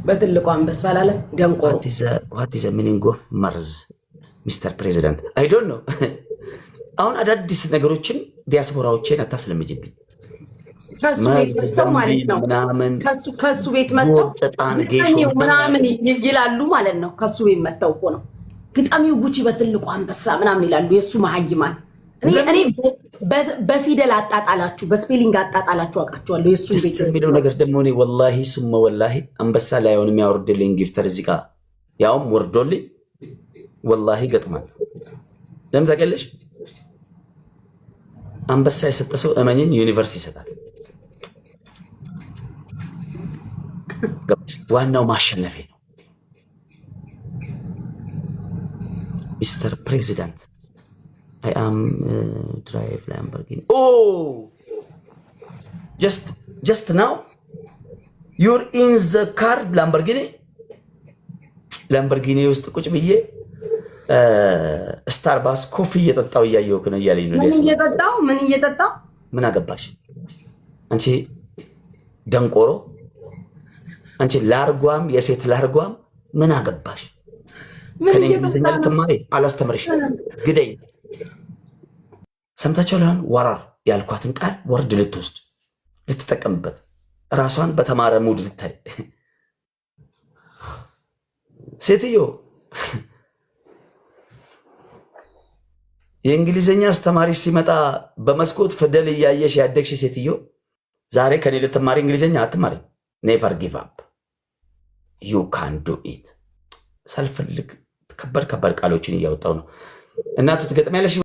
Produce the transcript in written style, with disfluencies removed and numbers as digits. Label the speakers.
Speaker 1: በትልቁ አንበሳ አላለም ደንቆሮ።
Speaker 2: what is the meaning of መርዝ ሚስተር ፕሬዚዳንት? አይ ዶንት ኖ። አሁን አዳዲስ ነገሮችን ዲያስፖራዎችን አታስለምጅብኝ።
Speaker 1: ከሱ ቤት መጥተው ማለት ነው። ከሱ ቤት መጥተው ምናምን ይላሉ ማለት ነው። ከሱ ቤት መጥተው እኮ ነው ግጣሚው ጉቺ በትልቁ አንበሳ ምናምን ይላሉ። የሱ መሀይማን እኔ በፊደል አጣጣላችሁ በስፔሊንግ አጣጣላችሁ አውቃችኋለሁ። የሱ ቤት
Speaker 2: የሚለው ነገር ደግሞ እኔ ወላሂ ሱመ ወላሂ አንበሳ ላይ አሁን የሚያወርድልኝ ጊፍተር እዚህ ጋር ያውም ወርዶልኝ ወላሂ ገጥማል። ለምን ታውቂያለሽ? አንበሳ የሰጠ ሰው እመኝን ዩኒቨርስ ይሰጣል። ዋናው ማሸነፌ ነው። ሚስተር ፕሬዚዳንት I am drive Lamborghini. Oh, just now you're in the car Lamborghini ውስጥ ቁጭ ብዬ ስታርባክስ ኮፊ እየጠጣው እያየሁህ ነው እያለኝ ነው።
Speaker 1: ምን እየጠጣው
Speaker 2: ምን አገባሽ አንቺ ደንቆሮ፣ አንቺ ላርጓም የሴት ላርጓም ምን አገባሽ? ከኔ እንግሊዝኛ ልትማሪ አላስተምርሽ ግደኝ። ሰምታችሁ ለአሁን ወራር ያልኳትን ቃል ወርድ ልትወስድ ልትጠቀምበት ራሷን በተማረ ሙድ ልታይ ሴትዮ የእንግሊዝኛ አስተማሪሽ ሲመጣ በመስኮት ፊደል እያየሽ ያደግሽ ሴትዮ ዛሬ ከኔ ልትማሪ እንግሊዝኛ አትማሪ። ኔቨር ጊቭ አፕ ዩ ካን ዱ ኢት። ሳልፈልግ ከባድ ቃሎችን እያወጣው ነው። እናቱ ትገጥሚያለሽ።